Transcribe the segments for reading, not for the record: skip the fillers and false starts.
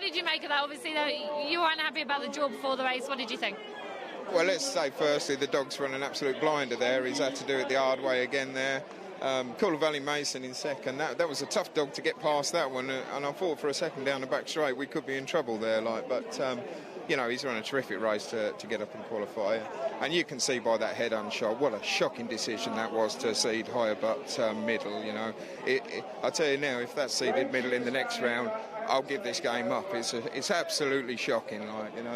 did you make of that? Obviously, you weren't happy about the draw before the race. What did you think? Well, let's say firstly, the dog's run an absolute blinder there. He's had to do it the hard way again there. Cooler Valley Mason in second. That was a tough dog to get past that one, and I thought for a second down the back straight we could be in trouble there. He's run a terrific race to get up and qualify, and you can see by that head-on shot what a shocking decision that was to seed higher but middle. I tell you now, if that's seeded middle in the next round, I'll give this game up. It's absolutely shocking.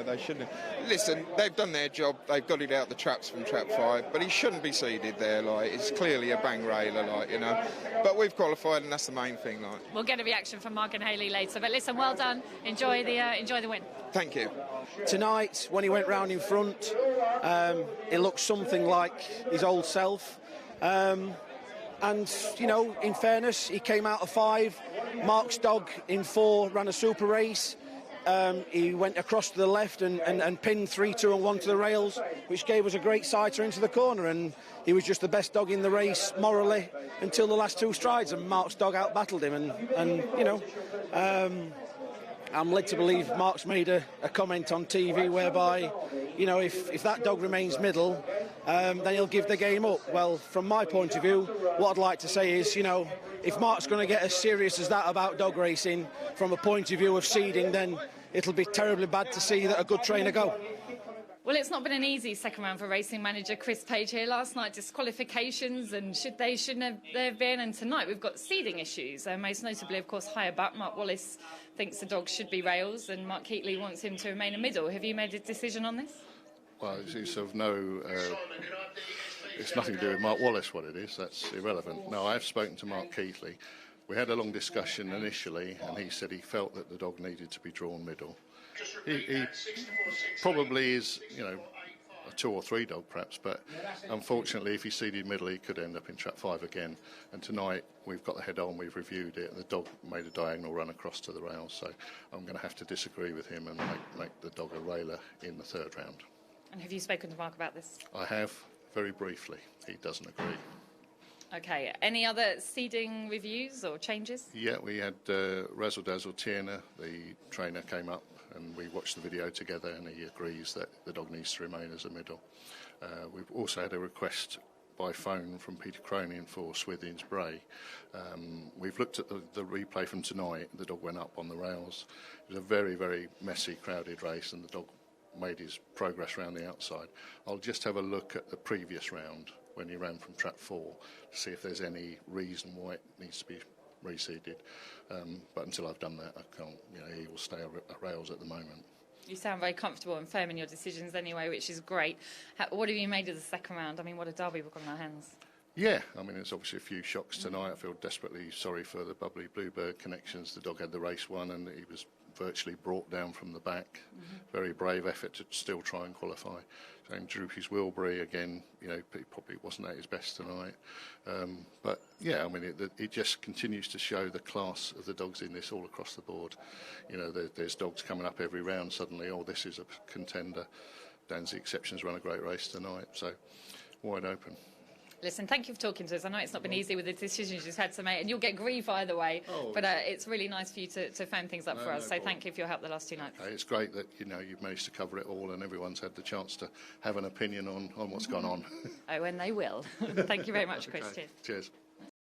They shouldn't have. Listen, they've done their job. They've got it out the traps from trap 5, but he shouldn't be seeded there. It's clearly a bang railer. But we've qualified, and that's the main thing. We'll get a reaction from Mark and Hayley later. But listen, well done. Enjoy the win. Thank you. Tonight, when he went round in front, it looked something like his old self. And, in fairness, he came out of 5. Mark's dog in 4 ran a super race. He went across to the left and pinned 3, 2 and 1 to the rails, which gave us a great sighter into the corner. And he was just the best dog in the race, morally, until the last 2 strides. And Mark's dog out-battled him. I'm led to believe Mark's made a comment on TV whereby, if that dog remains middle, then he'll give the game up. Well, from my point of view, what I'd like to say is, if Mark's going to get as serious as that about dog racing from a point of view of seeding, then it'll be terribly bad to see that a good trainer go. Well, it's not been an easy second round for racing manager Chris Page here. Last night, disqualifications and shouldn't have been. And tonight we've got seeding issues. Most notably, of course, higher back. Mark Wallis thinks the dog should be rails and Mark Keightley wants him to remain a middle. Have you made a decision on this? Well, it's of no... it's nothing to do with Mark Wallis, what it is. That's irrelevant. No, I've spoken to Mark Keightley. We had a long discussion initially, and he said he felt that the dog needed to be drawn middle. He probably is, a 2 or 3 dog perhaps, but unfortunately if he seeded middle he could end up in trap 5 again. And tonight we've got the head on, we've reviewed it, and the dog made a diagonal run across to the rails, so I'm going to have to disagree with him and make the dog a railer in the 3rd round. And have you spoken to Mark about this? I have, very briefly. He doesn't agree. OK. Any other seeding reviews or changes? Yeah, we had Razzle Dazzle Tierna, the trainer, came up and we watched the video together and he agrees that the dog needs to remain as a middle. We've also had a request by phone from Peter Cronin for Swithin's Bray. We've looked at the replay from tonight. The dog went up on the rails. It was a very, very messy, crowded race and the dog made his progress round the outside. I'll just have a look at the previous round when he ran from trap 4 to see if there's any reason why it needs to be reseeded. But until I've done that, I can't. He will stay at rails at the moment. You sound very comfortable and firm in your decisions anyway, which is great. What have you made of the second round? I mean, what a derby we've got in our hands. Yeah, I mean, there's obviously a few shocks tonight. I feel desperately sorry for the Bubbly Bluebird connections. The dog had the race won and he was virtually brought down from the back. Very brave effort to still try and qualify. Same Droopy's Wilbury again, he probably wasn't at his best tonight. But yeah, I mean, it just continues to show the class of the dogs in this all across the board. There's dogs coming up every round suddenly, this is a contender. Dan's the Exceptions run a great race tonight, so wide open. Listen, thank you for talking to us. I know it's not been easy with the decisions you've had to make, and you'll get grief either way, but it's really nice for you to firm things up for us, so thank you for your help the last 2 nights. Okay, it's great that, you've managed to cover it all and everyone's had the chance to have an opinion on what's gone on. Oh, and they will. Thank you very much, Chris. Okay. Cheers. Cheers.